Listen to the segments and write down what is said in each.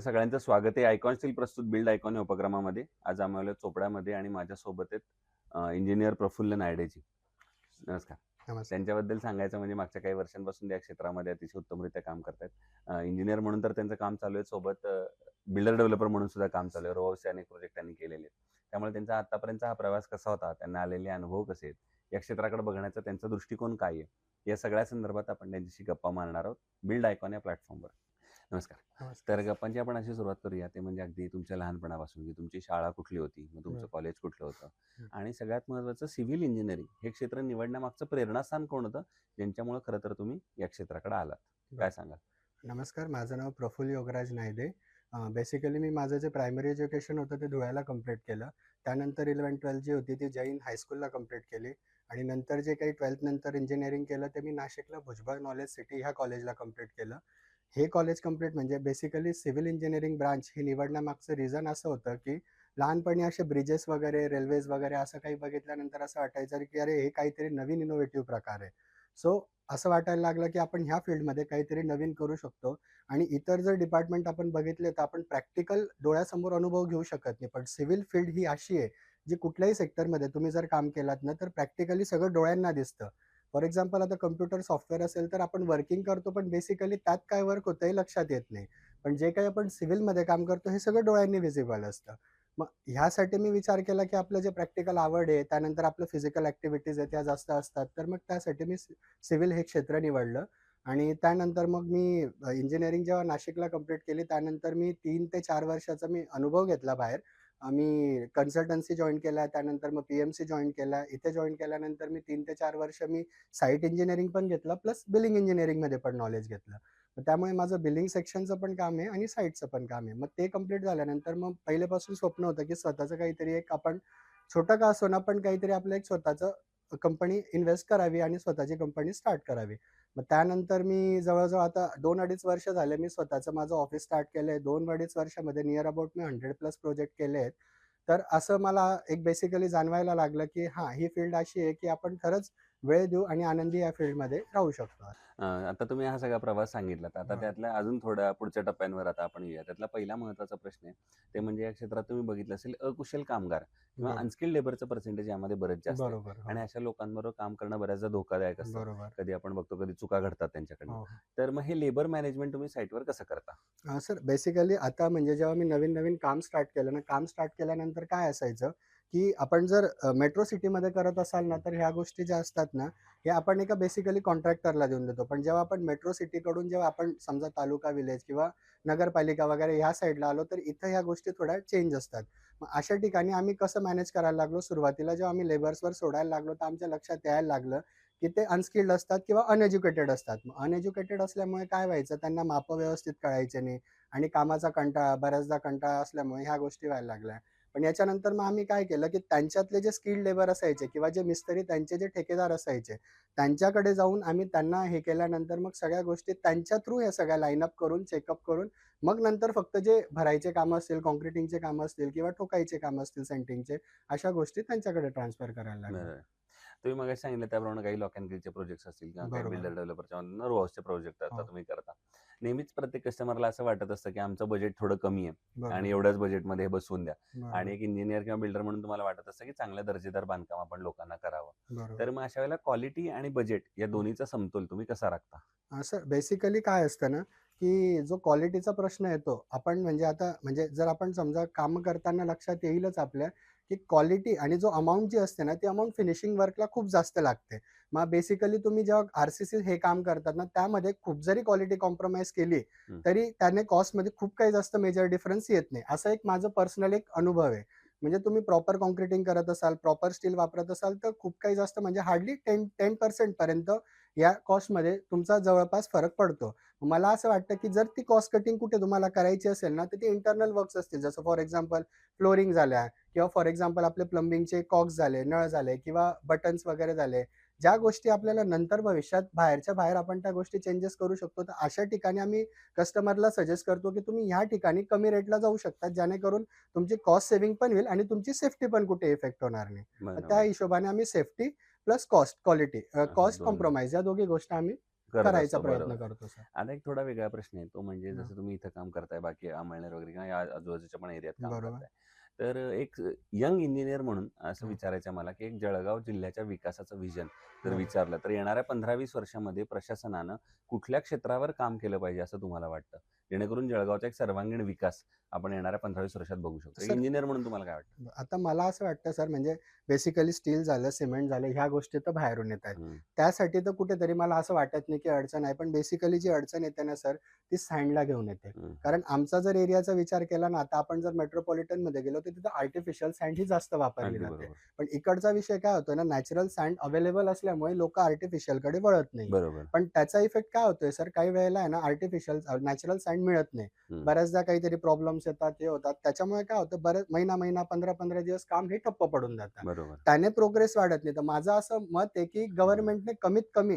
आपल्या सगळ्यांचं स्वागत आहे आयकॉन स्टील प्रस्तुत बिल्ड आयकॉन या उपक्रमामध्ये. आज आम्हाला चोपड्यामध्ये आणि माझ्यासोबत आहेत इंजिनियर प्रफुल्ल नायडेजी. नमस्कार. नमस्कार. त्यांच्याबद्दल सांगायचं म्हणजे मागच्या काही वर्षांपासून या क्षेत्रामध्ये अतिशय उत्तमरित्या काम करतायत. इंजिनियर म्हणून तर त्यांचं काम चालू आहे, सोबत बिल्डर डेव्हलपर म्हणून सुद्धा काम चालू आहे. रो अनेक प्रोजेक्ट त्यांनी केलेले आहेत. त्यामुळे त्यांचा आतापर्यंतचा हा प्रवास कसा होता, त्यांना आलेले अनुभव कसे आहेत, या क्षेत्राकडे बघण्याचा त्यांचा दृष्टिकोन काय आहे, या सगळ्या संदर्भात आपण त्यांच्याशी गप्पा मारणार आहोत बिल्ड आयकॉन या प्लॅटफॉर्मवर. नमस्कार. नमस्कार. तर गप्पांची आपण अशी सुरुवात करूया, ते म्हणजे अगदी तुमच्या लहानपणापासून, की तुमची शाळा कुठली होती, मग तुमचं बरं. कॉलेज कुठलं होतं, हं. आणि सगळ्यात महत्त्वाचं सिव्हिल इंजिनिअरिंग हे क्षेत्र निवडण्यामागचं प्रेरणास्थान कोण होतं, ज्यांच्यामुळं खरं तर तुम्ही या क्षेत्राकडे आलात? बरं. काय सांगाल? नमस्कार. माझं नाव प्रफुल्ल योगराज नायदे. बेसिकली मी माझं जे प्रायमरी एज्युकेशन होतं ते धुळ्याला कंप्लीट केलं. त्यानंतर 11th-12th जी होती ती जैन हायस्कूलला कंप्लीट केली आणि नंतर जे काही 12th नंतर इंजिनिअरिंग केलं ते मी नाशिकला भुजबळ नॉलेज सिटी ह्या कॉलेजला कंप्लीट केलं. हे कॉलेज कंप्लीट म्हणजे बेसिकली सिव्हिल इंजिनिअरिंग ब्रांच हे निवडण्यामागचं रिझन असं होतं, की लहानपणी असे ब्रिजेस वगैरे, रेल्वेज वगैरे असं काही बघितल्यानंतर असं वाटायचं, की अरे हे काहीतरी नवीन इनोव्हेटिव्ह प्रकार आहे. सो असं वाटायला लागलं, की आपण ह्या फील्डमध्ये काहीतरी नवीन करू शकतो आणि इतर जर डिपार्टमेंट आपण बघितले तर आपण प्रॅक्टिकल डोळ्यासमोर अनुभव घेऊ शकत नाही. पण सिव्हिल फील्ड ही अशी आहे, जी कुठल्याही सेक्टरमध्ये तुम्ही जर काम केलात ना, तर प्रॅक्टिकली सगळं डोळ्यांना दिसतं. फॉर एक्झाम्पल आता कॉम्प्युटर सॉफ्टवेअर असेल, तर आपण वर्किंग करतो, पण बेसिकली त्यात काय वर्क होतं हे लक्षात येत नाही. पण जे काही आपण सिव्हिलमध्ये काम करतो, हे सगळं डोळ्यांनी व्हिजिबल असतं. मग ह्यासाठी मी विचार केला, की आपलं जे प्रॅक्टिकल आवड आहे, त्यानंतर आपलं फिजिकल ॲक्टिव्हिटीज आहेत, त्या जास्त असतात. तर मग त्यासाठी मी सिव्हिल हे क्षेत्र निवडलं आणि त्यानंतर मग मी इंजिनिअरिंग जेव्हा नाशिकला कंप्लीट केली, त्यानंतर मी 3 ते 4 वर्षाचा मी अनुभव घेतला बाहेर. मी कन्सल्टन्सी जॉइन केल्या, त्यानंतर मग पी-एम-सी जॉइन केला. इथे जॉइन केल्यानंतर मी 3 ते 4 वर्ष मी साइट इंजिनिअरिंग पण घेतलं, प्लस बिलिंग इंजिनिअरिंगमध्ये पण नॉलेज घेतलं. मग त्यामुळे माझं बिलिंग सेक्शनचं पण काम आहे आणि साइटचं पण काम आहे. मग ते कंप्लीट झाल्यानंतर मग पहिल्यापासून स्वप्न होतं, की स्वतःचं काहीतरी एक आपण छोटं का असेना, पण काहीतरी आपलं एक स्वतःचं कंपनी इन्व्हेस्ट करावी आणि स्वतःची कंपनी स्टार्ट करावी. मग त्यानंतर मी जवळ-जवळ आता 2-2.5 वर्ष झाले मी स्वतःचं माझं ऑफिस स्टार्ट केलंय. 2-2.5 वर्षामध्ये near about me 100 plus project केले आहेत. तर असं मला एक बेसिकली जाणवायला लागलं, की हां, ही फील्ड अशी आहे, की आपण खरंच वेळ देऊ आणि आनंदी या फील्डमध्ये राहू शकतो. आता तुम्ही हा सगळा प्रवास सांगितलात. आता हां. त्यातल्या अजून थोड्या पुढच्या टप्प्यांवर आता आपण येऊया. त्यातला पहिला महत्त्वाचा प्रश्न आहे, ते म्हणजे या क्षेत्रात तुम्ही बघितलं असेल अकुशल कामगार किंवा बरोबर. अनस्किल्ड लेबरचं पर्सेंटेज यामध्ये बरेच जास्त आहे. बरोबर. आणि हो. अशा लोकांबरोबर काम करणं बऱ्याचदा धोकादायक असतं. बरोबर. कधी आपण बघतो, कधी चुका घडतात त्यांच्याकडनं. हो, हो. तर मग हे लेबर मॅनेजमेंट तुम्ही साईटवर कसं करता? सर बेसिकली आता म्हणजे जेव्हा मी नवीन-नवीन काम स्टार्ट केलं ना, काम स्टार्ट केल्यानंतर काय असायचं, की आपण जर मेट्रो सिटीमध्ये करत असाल ना, तर ह्या गोष्टी ज्या असतात ना, हे आपण एका बेसिकली कॉन्ट्रॅक्टरला देऊन देतो. पण जेव्हा आपण मेट्रो सिटीकडून जेव्हा आपण समजा तालुका विलेज किंवा नगरपालिका वगैरे ह्या साईडला आलो, तर इथं ह्या गोष्टी थोड्या चेंज असतात. मग अशा ठिकाणी आम्ही कसं मॅनेज करायला लागलो, सुरुवातीला जेव्हा आम्ही लेबर्सवर सोडायला लागलो, तर आमच्या लक्षात यायला लागलं, की ते अनस्किल्ड असतात किंवा अनएज्युकेटेड असतात. अनएज्युकेटेड असल्यामुळे काय व्हायचं, त्यांना मापं व्यवस्थित कळायचे नाही आणि कामाचा कंटाळा, बऱ्याचदा कंटाळा असल्यामुळे ह्या गोष्टी व्हायला लागल्या. पण याच्यानंतर मग आम्ही काय केलं, की त्यांच्यातले जे स्किल्ड लेबर असायचे किंवा जे मिस्त्री त्यांचे जे ठेकेदार असायचे, त्यांच्याकडे जाऊन आम्ही त्यांना हे केल्यानंतर मग सगळ्या गोष्टी त्यांच्या थ्रू ह्या सगळ्या लाईन अप करून, चेकअप करून, मग नंतर फक्त जे भरायचे कामं असतील, काँक्रिटिंगचे कामं असतील किंवा ठोकायचे कामं असतील सेंटिंगचे, अशा गोष्टी त्यांच्याकडे ट्रान्सफर करायला लागलो. बरं. तुम्ही मगाशी सांगितलं त्याप्रमाणे काही लॉक अँड कीचे प्रोजेक्ट्स असतील किंवा काही बरोबर. बिल्डर डेव्हलपरच्या मधून रो हाऊसचे प्रोजेक्ट आता हो, तुम्ही करता. नेहमीच प्रत्येक कस्टमरला असं वाटत असतं, की आमचं बजेट थोडं कमी आहे आणि बरोबर, एवढ्याच बजेटमध्ये हे बसवून द्या. आणि बरोबर, एक इंजिनिअर किंवा बिल्डर म्हणून तुम्हाला वाटत असतं, की चांगल्या दर्जेदार बांधकाम आपण लोकांना करावं. बरोबर. तर मग अशा वेळेला क्वालिटी आणि बजेट या दोन्हीचा समतोल तुम्ही कसा राखता? असं बेसिकली काय असतं ना, की जो क्वालिटीचा प्रश्न येतो, आपण म्हणजे आता म्हणजे जर आपण समजा कामं करताना लक्षात येईलच आपल्या, की क्वालिटी आणि जो अमाउंट जी असते ना, ती अमाउंट फिनिशिंग वर्कला खूप जास्त लागते. मग बेसिकली तुम्ही जेव्हा आर-सी-सी हे काम करतात ना, त्यामध्ये खूप जरी क्वालिटी कॉम्प्रोमाईज केली, हं. तरी त्याने कॉस्टमध्ये खूप काही जास्त मेजर डिफरन्स येत नाही. असा एक माझं पर्सनल एक अनुभव आहे. म्हणजे तुम्ही प्रॉपर काँक्रिटिंग करत असाल, प्रॉपर स्टील वापरत असाल, तर खूप काही जास्त म्हणजे हार्डली 10% पर्यंत या कॉस्टमध्ये तुमचा जवळपास फरक पडतो. मला असं वाटतं, की जर ती कॉस्ट कटिंग कुठे तुम्हाला करायची असेल ना, तर ते इंटरनल वर्क्स असतील. जसं फॉर एक्झाम्पल फ्लोरिंग झाल्या किंवा फॉर एक्झाम्पल आपले प्लंबिंगचे कॉक्स झाले, नळ झाले किंवा बटन्स वगैरे झाले. ज्या गोष्टी आपल्याला नंतर भविष्यात बाहेरच्या बाहेर आपण त्या गोष्टी चेंजेस करू शकतो. तर अशा ठिकाणी आम्ही कस्टमरला सजेस्ट करतो, की तुम्ही ह्या ठिकाणी कमी रेटला जाऊ शकता. जेणेकरून तुमची कॉस्ट सेव्हिंग पण होईल आणि तुमची सेफ्टी पण कुठे इफेक्ट होणार नाही. मग त्या बरोबर. हिशोबाने आम्ही सेफ्टी प्लस कॉस्ट, क्वालिटी, हां, कॉस्ट दोन्ही. कॉम्प्रोमाईज या दोघी गोष्टी आम्ही करत करायचा असतो. प्रयत्न बरोबर. करतो सर. आता एक थोडा वेगळा प्रश्न आहे तो म्हणजे हां, जसं तुम्ही इथं काम करताय बाकी अमळनेर वगैरे किंवा या आजूबाजूच्या पण एरियात काम बरोबर. करताय. तर एक यंग इंजिनियर म्हणून असं हां, विचारायचं आहे मला, की एक जळगाव जिल्ह्याच्या विकासाचं व्हिजन जर बरोबर. विचारलं तर येणाऱ्या 15-20 वर्षामध्ये प्रशासनानं कुठल्या क्षेत्रावर काम केलं पाहिजे असं तुम्हाला वाटतं? जेणेकरून जळगावचा एक सर्वांगीण विकास आपण येणाऱ्या 15-20 वर्षात बघू शकतो. एक सर इंजिनियर म्हणून तुम्हाला काय वाटतं? आता मला असं वाटतं सर म्हणजे बेसिकली स्टील झालं, सिमेंट झालं ह्या गोष्टी तर बाहेरून येत आहेत. हं, त्यासाठी तर कुठेतरी मला असं वाटत नाही की अडचण आहे. पण बेसिकली जी अडचण येते ना सर, ती सँडला घेऊन येते. हं. कारण आमचा जर एरियाचा विचार केला ना, आता आपण जर मेट्रोपॉलिटनमध्ये गेलो, तर तिथं आर्टिफिशियल सँड ही जास्त वापरली अगदी जाते. बरोबर. पण इकडचा विषय काय होतोय ना, नॅचरल सँड अवेलेबल असल्यामुळे लोकं आर्टिफिशियलकडे वळत नाहीये. बरोबर. पण त्याचा इफेक्ट काय होतोय सर, काही वेळेला आहे ना नॅचरल सँड मिळत नाही. हं. बऱ्याचदा काहीतरी प्रॉब्लेम्स येतात, हे होतात. त्याच्यामुळे काय होतं बरेच महिना-महिना, 15-15 दिवस काम हे ठप्प पडून जातं. बरोबर. त्याने प्रोग्रेस वाढत नाही. तर माझं असं मत आहे, की हं. गव्हर्नमेंटने कमीत कमी,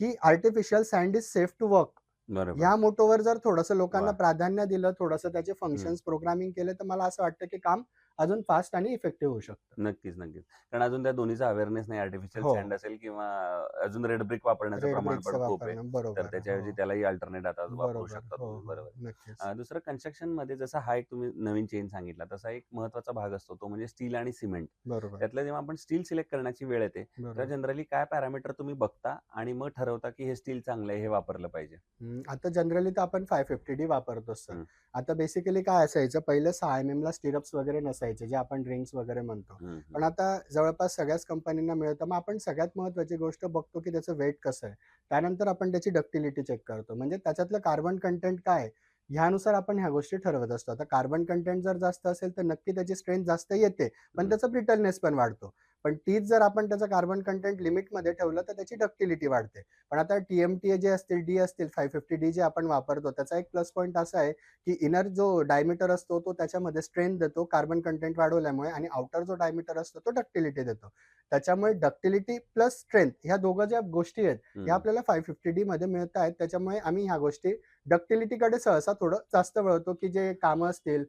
की artificial sand is safe to work बरोबर. ह्या मोटोवर जर थोडंसं लोकांना वाह! प्राधान्य दिलं, थोडंसं त्याचे हं. फंक्शन्स प्रोग्रामिंग केले, तर मला असं वाटतं, की काम अजून फास्ट आणि इफेक्टिव्ह होऊ शकतं. नक्कीच, नक्कीच. कारण अजून त्या दोन्हीचा अवेअरनेस नाही. आर्टिफिशियल हो. सँड असेल किंवा अजून रेड ब्रिक वापरण्याचं रेड प्रमाण पण ब्रिक्सचा खूप आहे. वापरणं. तर बरोबर. हो. त्याच्याऐवजी त्यालाही अल्टरनेट आता वापरू बरोबर. शकता हो, तुम्ही. हो. बरोबर. नक्कीच. दुसरं कन्स्ट्रक्शनमध्ये जसा हा एक तुम्ही नवीन चेंज सांगितला, तसा एक महत्त्वाचा भाग असतो तो म्हणजे स्टील आणि सिमेंट. बरोबर. त्यातलं जेव्हा आपण स्टील सिलेक्ट करण्याची वेळ येते, तेव्हा बरोबर. जनरली काय पॅरामीटर तुम्ही बघता आणि मग ठरवता, की हे स्टील चांगलं आहे, हे वापरलं पाहिजे? आता जनरली तर आपण 550D वापरतोच सर. हं, आता बेसिकली काय असायचं, पहिलं 6 ला स्टिरअप्स वगैरे नसायचे, जे आपण रिंग्स वगैरे म्हणतो. हं, पण हं. आता जवळपास सगळ्याच कंपनींना मिळतं. मग आपण सगळ्यात महत्त्वाची गोष्ट बघतो, की त्याचं वेट कसं आहे. त्यानंतर आपण त्याची डक्टिलिटी चेक करतो. म्हणजे त्याच्यातलं कार्बन कंटेंट काय आहे, ह्यानुसार आपण ह्या गोष्टी ठरवत असतो. आता कार्बन कंटेंट जर जास्त असेल, तर नक्की त्याची स्ट्रेंथ जास्त येते, पण हं. त्याचा ब्रिटलनेस पण वाढतो. पण तीच जर आपण त्याचं कार्बन कंटेंट लिमिटमध्ये ठेवलं, तर त्याची डक्टिलिटी वाढते. पण आता टी-एम-टी जे असतील, डी असतील, 550D जे आपण वापरतो, त्याचा एक प्लस पॉइंट असा आहे, की इनर जो डायमीटर असतो, तो त्याच्यामध्ये स्ट्रेंथ देतो कार्बन कंटेंट वाढवल्यामुळे आणि आउटर जो डायमीटर असतो, तो डक्टिलिटी देतो. त्याच्यामुळे डक्टिलिटी प्लस स्ट्रेंथ ह्या दोघं ज्या गोष्टी आहेत, ह्या हं. आपल्याला 550D मध्ये मिळत आहेत. त्याच्यामुळे आम्ही ह्या गोष्टी डक्टिलिटीकडे सहसा थोडं जास्त वळतो, की जे कामं असतील,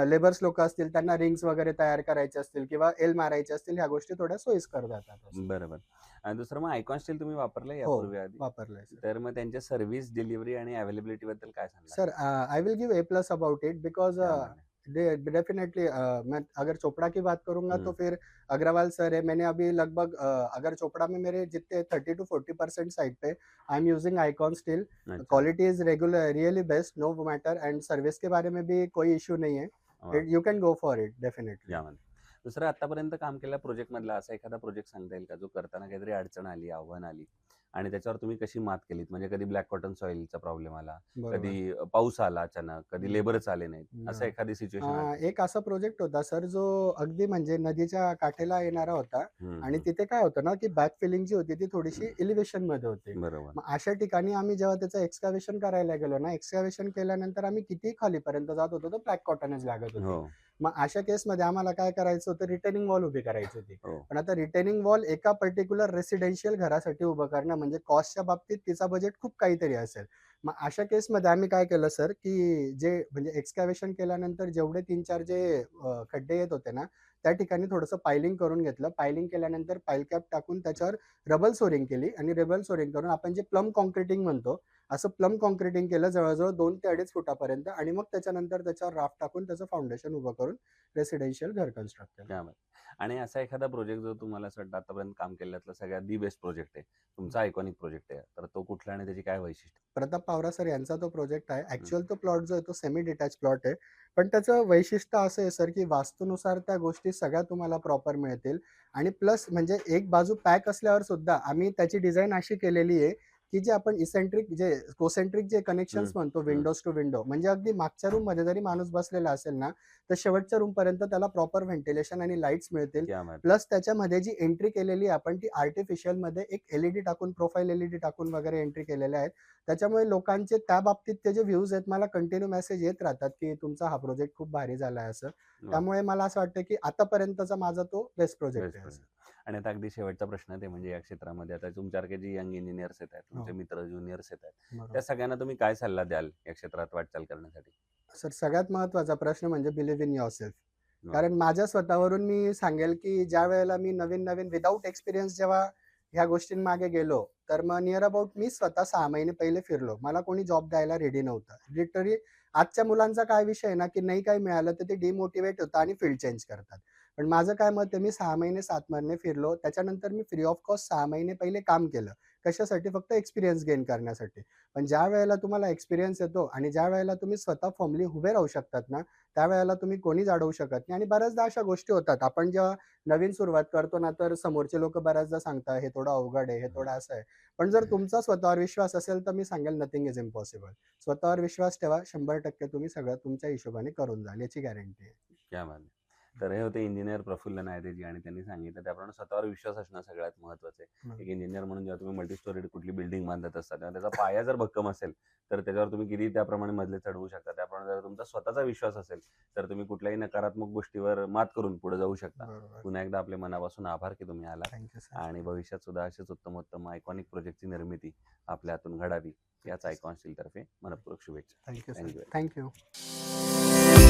लेबर्स लोकं असतील, त्यांना रिंग्स वगैरे तयार करायचे असतील किंवा एल मारायचे असतील, ह्या गोष्टी थोड्या सोयीस्कर जातात असं. बरोबर. आणि दुसरं मग आयकॉन स्टील तुम्ही वापरलंय हो, यापूर्वी आधी? वापरलंय सर. तर मग त्यांच्या सर्व्हिस, डिलिव्हरी आणि अवेलेबिलिटी बद्दल काय सांगाल? Sir I will give a plus about it because क्या बात है! दे डेफिनेटली मैं अगर चोपड़ा की बात करूँगा तो हुँ, फिर अग्रवाल सर है। मैंने अभी लगभग अगर चोपड़ा में मेरे जितने 30 टू 40% साइड पे I am using Icon steel. अच्छा, quality is regular really best no matter and service के बारे में भी कोई इश्यू नहीं है। वाह! It you can go for it definitely. क्या बात है! दुसरं आत्तापर्यंत काम केलेल्या प्रोजेक्टमधला असा एखादा प्रोजेक्ट सांगता येईल का, जो करताना काहीतरी अडचण आली, आव्हान आली आणि त्याच्यावर तुम्ही कशी मात केलीत? म्हणजे कधी ब्लॅक कॉटन सॉइलचा प्रॉब्लेम आला, बरोबर. कधी पाऊस आला अचानक, कधी हं. लेबरच आले नाहीत, असं बरोबर. एखादी सिच्युएशन आठवते? एक असा प्रोजेक्ट होता सर, जो अगदी म्हणजे नदीच्या काठेला येणारा होता हं, आणि हं. तिथे काय होतं ना, की बॅक फिलिंग जी होती ती थोडीशी एलिव्हेशनमध्ये होती. बरोबर. मग अशा ठिकाणी आम्ही जेव्हा त्याचं एक्स्कॅव्हेशन करायला गेलो ना, एक्स्कॅव्हेशन केल्यानंतर आम्ही कितीही खालीपर्यंत जात होतो, तर ब्लॅक कॉटनच लागत हो, होती. मग अशा केसमध्ये आम्हाला काय करायचं होतं, रिटेनिंग वॉल उभी करायची होती. हो. पण आता रिटेनिंग वॉल एका पर्टिक्युलर रेसिडेन्शियल घरासाठी उभं करणं म्हणजे कॉस्टच्या बाबतीत तिचा बजेट खूप काहीतरी असेल. मग अशा केसमध्ये आम्ही काय केलं सर, की जे म्हणजे एक्स्कॅव्हेशन केल्यानंतर जेवढे 3-4 जे खड्डे येत होते ना, त्या ठिकाणी थोडंसं पायलिंग करून घेतलं. पायलिंग केल्यानंतर पाईल कॅप टाकून त्याच्यावर रबल सोरिंग केली आणि रबल सोरिंग करून आपण जे प्लम काँक्रिटिंग म्हणतो, असं प्लम काँक्रिटिंग केलं जवळ-जवळ 2 ते 2.5 फुटापर्यंत आणि मग त्याच्यानंतर त्याच्यावर राफ्ट टाकून त्याचं फाउंडेशन उभं करून रेसिडेन्शियल घर कन्स्ट्रक्ट केलं. क्या बात! आणि असा एखादा प्रोजेक्ट जो तुम्हाला असं वाटतं आतापर्यंत काम केल्यातला सगळ्यात बेस्ट प्रोजेक्ट आहे. तुमचा आयकॉनिक प्रोजेक्ट आहे. तर तो कुठला आणि त्याची काय वैशिष्ट्य? प्रताप पावरा सर यांचा तो प्रोजेक्ट आहे. हं, ॲक्चुअल तो प्लॉट जो आहे तो सेमी डिटॅच प्लॉट आहे. पण त्याचं वैशिष्ट्य असं आहे सर, की वास्तूनुसार त्या गोष्टी सगळ्या तुम्हाला प्रॉपर मिळतील आणि प्लस म्हणजे एक बाजू पॅक असल्यावर सुद्धा आम्ही त्याची डिझाइन अशी केलेली आहे, की जे आपण इसेंट्रिक जे कोसेंट्रिक जे हं, कनेक्शन्स म्हणतो हं. विंडोज टू विंडो म्हणजे अगदी मागच्या रूममध्ये जरी माणूस बसलेला असेल ना, तर शेवटच्या रूमपर्यंत त्याला प्रॉपर व्हेंटिलेशन आणि लाईट्स मिळतील. क्या बात है! प्लस त्याच्यामध्ये जी एंट्री केलेली आहे आपण ती आर्टिफिशियलमध्ये एक एल टाकून, प्रोफाइल एल टाकून वगैरे एंट्री केलेल्या आहेत. त्याच्यामुळे लोकांचे त्या बाबतीत जे व्ह्यूज आहेत मला कंटिन्यू मेसेज येत राहतात, की तुमचा हा प्रोजेक्ट खूप भारी झालाय असं. वाह! त्यामुळे मला असं वाटतं, की आतापर्यंतचा माझा तो बेस्ट प्रोजेक्ट बेस्ट आहे असं. प्रोजेक्ट. आणि आता अगदी शेवटचा प्रश्न ते म्हणजे या क्षेत्रामध्ये आता तुमच्यासारखे जे यंग इंजिनिअर्स येत आहेत, तुमचे हो, मित्र, ज्युनियर्स येत आहेत, त्या बरोबर. सगळ्यांना तुम्ही काय सल्ला द्याल या क्षेत्रात वाटचाल करण्यासाठी? सर सगळ्यात महत्त्वाचा प्रश्न म्हणजे बिलीव्ह इन युअरसेल्फ. वाह! कारण माझ्या स्वतःवरून मी सांगेल, की ज्यावेळेला मी नवीन-नवीन विथआऊट एक्सपिरियन्स जेव्हा ह्या गोष्टींमागे गेलो, तर मग नियर अबाउट मी स्वतः 6 महिने पहिले फिरलो. मला कोणी जॉब द्यायला रेडी नव्हतं. लिटरली आजच्या मुलांचा काय विषय आहे ना, की नाही काही मिळालं तर ते डिमोटिव्हेट होतात आणि फील्ड चेंज करतात. पण माझं काय मत आहे, मी 6 महिने, 7 महिने फिरलो. त्याच्यानंतर मी फ्री ऑफ कॉस्ट 6 महिने पहिले काम केलं. कशासाठी? फक्त एक्सपिरियन्स गेन करण्यासाठी. पण ज्यावेळेला तुम्हाला एक्सपिरियन्स येतो आणि ज्यावेळेला तुम्ही स्वतः फर्मली उभे राहू शकतात ना, त्यावेळेला तुम्ही कोणीच अडवू शकत नाही आणि बऱ्याचदा अशा गोष्टी होतात. आपण जेव्हा नवीन सुरुवात करतो ना, तर समोरचे लोकं बऱ्याचदा सांगतात, "हे थोडं अवघड आहे, हे हं. थोडं असं आहे." पण जर तुमचा स्वतःवर विश्वास असेल, तर मी सांगेल नथिंग इज इम्पॉसिबल. स्वतःवर विश्वास ठेवा. 100% तुम्ही सगळं तुमच्या हिशोबाने करून जाल याची गॅरंटी आहे. क्या बात है! तर हे होते इंजिनिअर प्रफुल्ल नायदेजी आणि त्यांनी सांगितलं त्याप्रमाणे स्वतःवर विश्वास असणं सगळ्यात महत्त्वाचं आहे. हं. एक इंजिनिअर म्हणून जेव्हा तुम्ही मल्टी स्टोरेड कुठली बिल्डिंग बांधत असता, तेव्हा त्याचा पाया जर भक्कम असेल, तर त्याच्यावर तुम्ही कितीही त्याप्रमाणे मजले चढवू शकता. त्याप्रमाणे जर तुमचा स्वतःचा विश्वास असेल, तर तुम्ही कुठल्याही नकारात्मक गोष्टीवर मात करून पुढे जाऊ शकता. बरोबर. पुन्हा एकदा आपले मनापासून आभार की तुम्ही आलात थँक यू सर. आणि भविष्यात सुद्धा असेच उत्तमोत्तम आयकॉनिक प्रोजेक्टची निर्मिती आपल्या हातून घडावी, याच आयकॉन स्टीलतर्फे मनःपूर्वक शुभेच्छा. Thank you thank sir. You. Thank you.